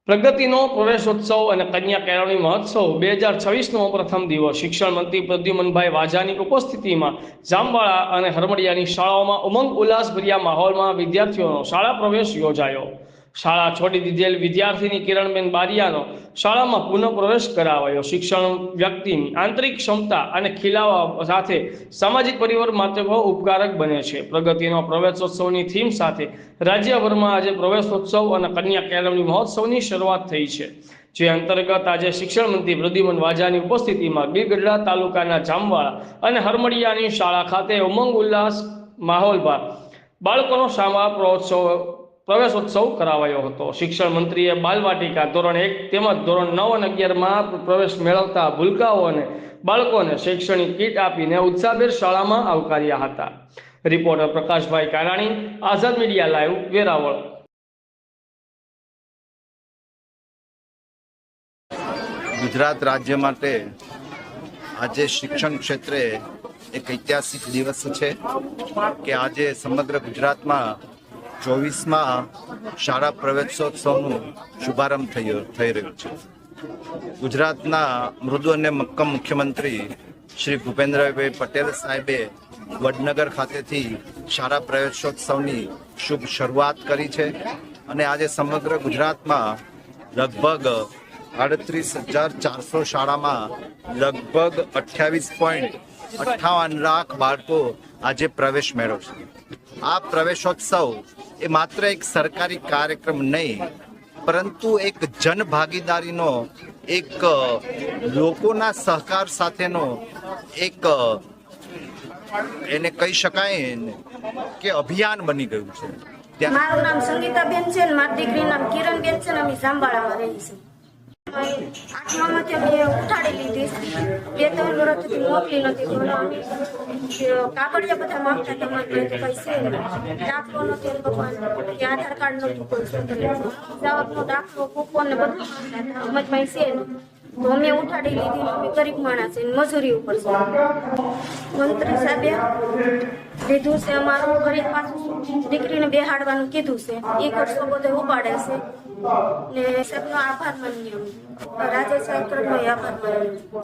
પ્રગતિનો પ્રવેશોત્સવ અને કન્યા કેળવણી મહોત્સવ 2026નો પ્રથમ દિવસ શિક્ષણ મંત્રી પ્રદ્યુમનભાઈ વાજાની ઉપસ્થિતિમાં જામવાળા અને હરમડિયાની શાળાઓમાં ઉમંગ ઉલ્લાસભર્યા માહોલમાં વિદ્યાર્થીઓનો શાળા પ્રવેશ યોજાયો। શાળા છોડી દીધેલ વિદ્યાર્થીની કિરણબેન બારિયાનો શાળામાં પુનઃ પ્રવેશ કરાવાયો। શિક્ષણ વ્યક્તિની આંતરિક ક્ષમતા અને ખીલાવા સાથે સામાજિક પરિવર્તન માટે ઉપકારક બને છે। પ્રગતિનો પ્રવેશોત્સવની થીમ સાથે રાજ્યભરમાં આજે પ્રવેશોત્સવ અને કન્યા કેળવણી મહોત્સવની શરૂઆત થઈ છે, જે અંતર્ગત આજે શિક્ષણ મંત્રી પ્રદ્યુમન વાજાની ઉપસ્થિતિમાં ગીરગઢડા તાલુકાના જામવાળા અને હરમડિયાની શાળા ખાતે ઉમંગ ઉલ્લાસ માહોલમાં બાળકોનો શાળા પ્રવેશોત્સવ કરાવાયો હતો। શિક્ષણ મંત્રીએ બાલવાટિકા ધોરણ 1 તેમજ ધોરણ 9 અને 11માં પ્રવેશ મેળવતા ભૂલકાઓ અને બાળકોને શૈક્ષણિક કીટ આપીને ઉત્સાહભેર શાળામાં આવકાર્યા હતા। રિપોર્ટર પ્રકાશભાઈ કારાણી, આઝાદ મીડિયા લાઈવ, વેરાવળ। ગુજરાત રાજ્ય માટે આજે શિક્ષણ ક્ષેત્રે એક ઐતિહાસિક દિવસ છે કે આજે સમગ્ર ગુજરાતમાં 24મા શાળા પ્રવેશોત્સવનું શુભારંભ થઈ રહ્યું છે। ગુજરાતના મૃદુ અને મક્કમ મુખ્યમંત્રી શ્રી ભૂપેન્દ્રભાઈ પટેલ સાહેબે વડનગર ખાતેથી શાળા પ્રવેશોત્સવની શુભ શરૂઆત કરી છે અને આજે સમગ્ર ગુજરાતમાં લગભગ 38,400 શાળામાં લગભગ 28.58 લાખ બાળકો આજે પ્રવેશ મેળવશે। આ પ્રવેશોત્સવ એ માત્ર એક સરકારી કાર્યક્રમ નહીં, પરંતુ એક જનભાગીદારીનો, એક લોકોના સહકાર સાથેનો એક એને કહી શકાય કે અભિયાન બની ગયું છે। મારું નામ સંગીતાબેન છે અને મારી દીકરીનું નામ કિરણબેન છે અને અમે જામવાળામાં રહી છીએ। 8મામાંથી અમે ઉઠાડી લીધી, 2-3 વર્ષથી મોકલી નથી, કાગળિયા બધા માંગતા તમારે કઈ છે દાખલો નથી, ભગવાન કે આધાર કાર્ડ નથી, કોઈ જાવકનો દાખલો કૂપો ને બધું માંગતા અમજમાં છે ને, તો અમે ઉઠાડી લીધી। અમે ગરીબ માણસ છે, મજૂરી ઉપર છે। મંત્રી સાહેબે લીધું છે અમારું, ફરી પાછું દીકરીને બેહાડવાનું કીધું છે, એ ખર્ચો બધો ઉપાડે છે ને સાહેબનો આભાર માનીએ, રાજ્ય સરકારનો આભાર માનીએ।